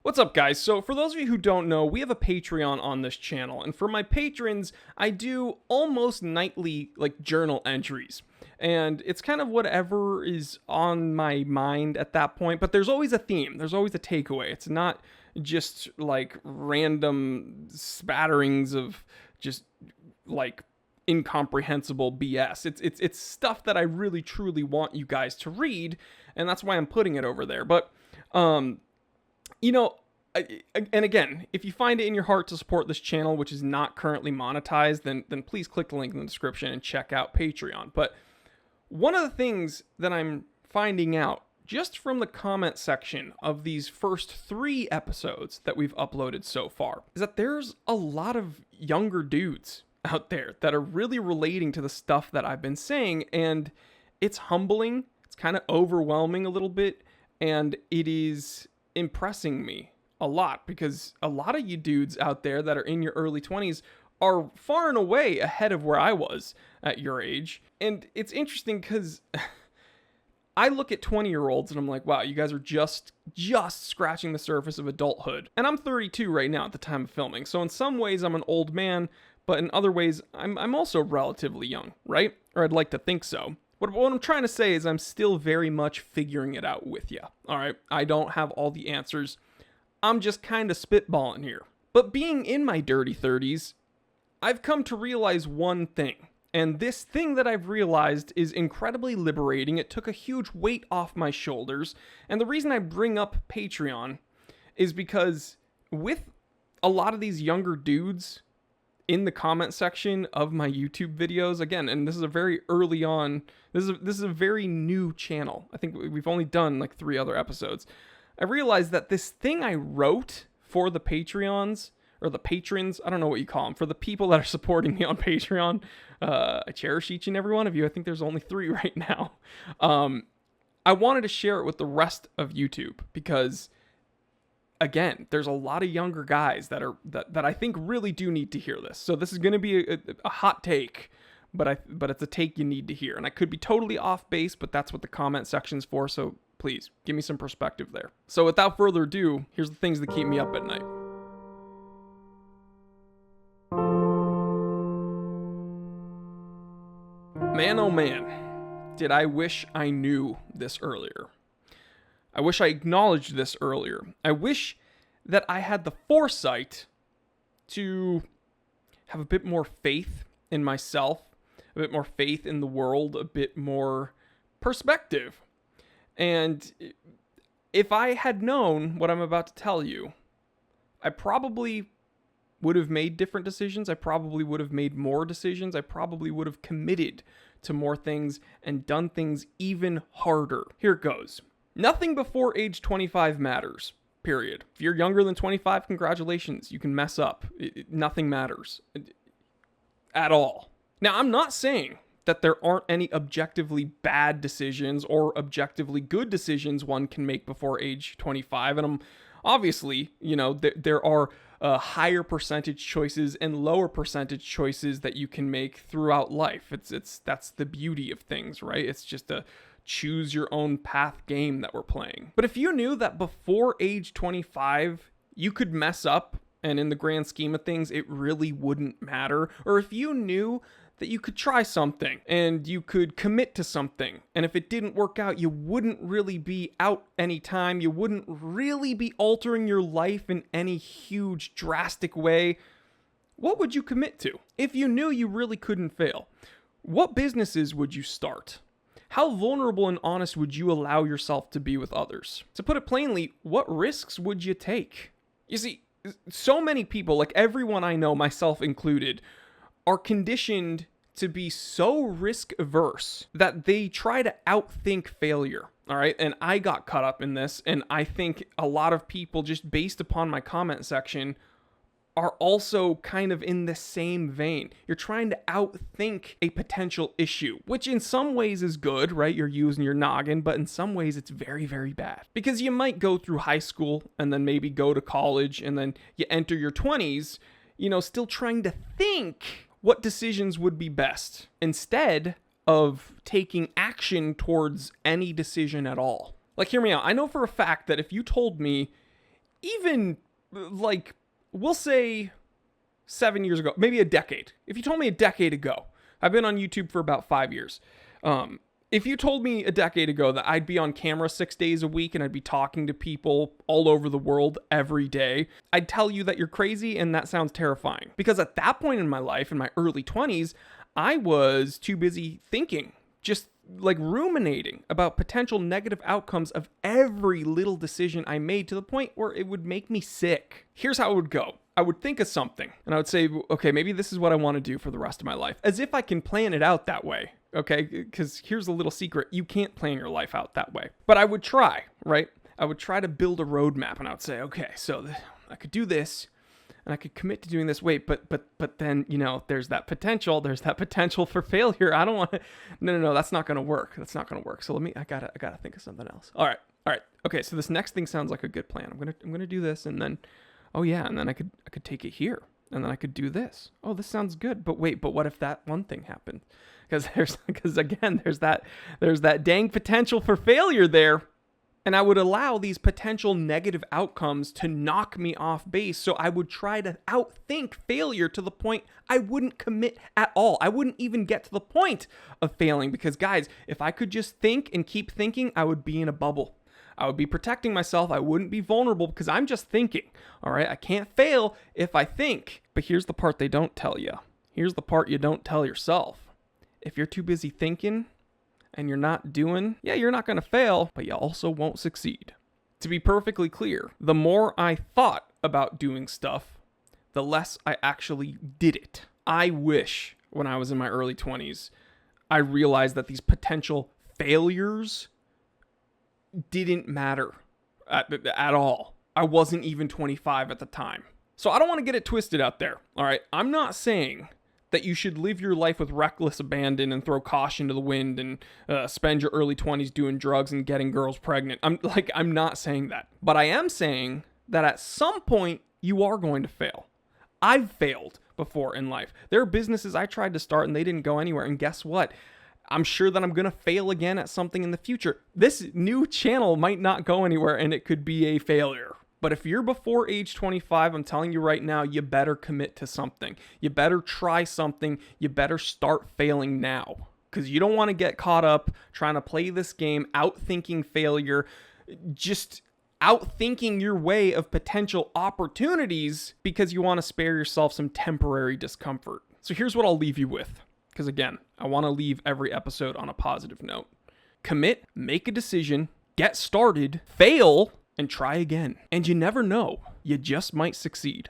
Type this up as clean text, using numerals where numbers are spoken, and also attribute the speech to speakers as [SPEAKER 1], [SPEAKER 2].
[SPEAKER 1] What's up, guys? So, for those of you who don't know, we have a Patreon on this channel, and for my patrons, I do almost nightly, journal entries. And it's kind of whatever is on my mind at that point, but there's always a theme, there's always a takeaway. It's not just random spatterings of just like incomprehensible BS. It's stuff that I really truly want you guys to read, and that's why I'm putting it over there. But you know, and again, if you find it in your heart to support this channel, which is not currently monetized, then please click the link in the description and check out Patreon. But one of the things that I'm finding out just from the comment section of these first 3 episodes that we've uploaded so far is that there's a lot of younger dudes out there that are really relating to the stuff that I've been saying, and it's humbling, it's kind of overwhelming a little bit, and it is impressing me a lot because a lot of you dudes out there that are in your early 20s are far and away ahead of where I was at your age. And it's interesting because I look at 20-year-olds and I'm like, wow, you guys are just scratching the surface of adulthood. And I'm 32 right now at the time of filming. So in some ways I'm an old man, but in other ways I'm also relatively young, right? Or I'd like to think so. What I'm trying to say is I'm still very much figuring it out with you, all right? I don't have all the answers. I'm just kind of spitballing here. But being in my dirty 30s, I've come to realize one thing. And this thing that I've realized is incredibly liberating. It took a huge weight off my shoulders. And the reason I bring up Patreon is because with a lot of these younger dudes in the comment section of my YouTube videos, again, and this is a very early on, this is a very new channel. I think we've only done 3 other episodes. I realized that this thing I wrote for the Patreons, or the patrons, I don't know what you call them, for the people that are supporting me on Patreon. I cherish each and every one of you. I think there's only 3 right now. I wanted to share it with the rest of YouTube because, again, there's a lot of younger guys that I think really do need to hear this. So this is going to be a hot take, but it's a take you need to hear. And I could be totally off base, but that's what the comment section's for. So please give me some perspective there. So without further ado, here's the things that keep me up at night. Man, oh man, did I wish I knew this earlier. I wish I acknowledged this earlier. I wish that I had the foresight to have a bit more faith in myself, a bit more faith in the world, a bit more perspective. And if I had known what I'm about to tell you, I probably would have made different decisions. I probably would have made more decisions. I probably would have committed to more things and done things even harder. Here it goes. Nothing before age 25 matters, period. If you're younger than 25, congratulations. You can mess up. Nothing matters at all. Now, I'm not saying that there aren't any objectively bad decisions or objectively good decisions one can make before age 25. And I'm obviously, there are higher percentage choices and lower percentage choices that you can make throughout life. That's the beauty of things, right? It's just a choose your own path game that we're playing. But if you knew that before age 25, you could mess up and in the grand scheme of things, it really wouldn't matter, or if you knew that you could try something and you could commit to something, and if it didn't work out, you wouldn't really be out any time, you wouldn't really be altering your life in any huge drastic way, what would you commit to? If you knew you really couldn't fail, what businesses would you start? How vulnerable and honest would you allow yourself to be with others? To put it plainly, what risks would you take? You see, so many people, like everyone I know, myself included, are conditioned to be so risk averse that they try to outthink failure. All right. And I got caught up in this. And I think a lot of people, just based upon my comment section, are also kind of in the same vein. You're trying to outthink a potential issue, which in some ways is good, right? You're using your noggin, but in some ways it's very, very bad. Because you might go through high school and then maybe go to college and then you enter your 20s, still trying to think what decisions would be best instead of taking action towards any decision at all. Like, hear me out. I know for a fact that if you told me even like, we'll say 7 years ago, maybe a decade. If you told me a decade ago, I've been on YouTube for about 5 years. If you told me a decade ago that I'd be on camera 6 days a week and I'd be talking to people all over the world every day, I'd tell you that you're crazy, and that sounds terrifying. Because at that point in my life, in my early 20s, I was too busy thinking, just like ruminating about potential negative outcomes of every little decision I made, to the point where it would make me sick. Here's how it would go. I would think of something and I would say, okay, maybe this is what I want to do for the rest of my life, as if I can plan it out that way. Okay, because here's a little secret. You can't plan your life out that way. But I would try, right? I would try to build a roadmap, and I would say, okay, so I could do this, and I could commit to doing this. Wait, but then, there's that potential. There's that potential for failure. I don't want to. No. That's not going to work. That's not going to work. So I gotta think of something else. All right. Okay. So this next thing sounds like a good plan. I'm gonna do this, and then, oh yeah, and then I could take it here, and then I could do this. Oh, this sounds good. But wait, what if that one thing happened? Because again, there's that dang potential for failure there. And I would allow these potential negative outcomes to knock me off base. So I would try to outthink failure to the point I wouldn't commit at all. I wouldn't even get to the point of failing, because guys, if I could just think and keep thinking, I would be in a bubble. I would be protecting myself. I wouldn't be vulnerable because I'm just thinking. All right. I can't fail if I think. But here's the part they don't tell you. Here's the part you don't tell yourself. If you're too busy thinking and you're not doing, yeah, you're not going to fail, but you also won't succeed. To be perfectly clear, the more I thought about doing stuff, the less I actually did it. I wish when I was in my early 20s, I realized that these potential failures didn't matter at all. I wasn't even 25 at the time. So I don't want to get it twisted out there. All right. I'm not saying that you should live your life with reckless abandon and throw caution to the wind and spend your early 20s doing drugs and getting girls pregnant. I'm not saying that. But I am saying that at some point you are going to fail. I've failed before in life. There are businesses I tried to start and they didn't go anywhere. And guess what? I'm sure that I'm going to fail again at something in the future. This new channel might not go anywhere and it could be a failure. But if you're before age 25, I'm telling you right now, you better commit to something. You better try something. You better start failing now. Because you don't want to get caught up trying to play this game, outthinking failure, just outthinking your way of potential opportunities because you want to spare yourself some temporary discomfort. So here's what I'll leave you with. Because again, I want to leave every episode on a positive note. Commit, make a decision, get started, fail, and try again. And you never know, you just might succeed.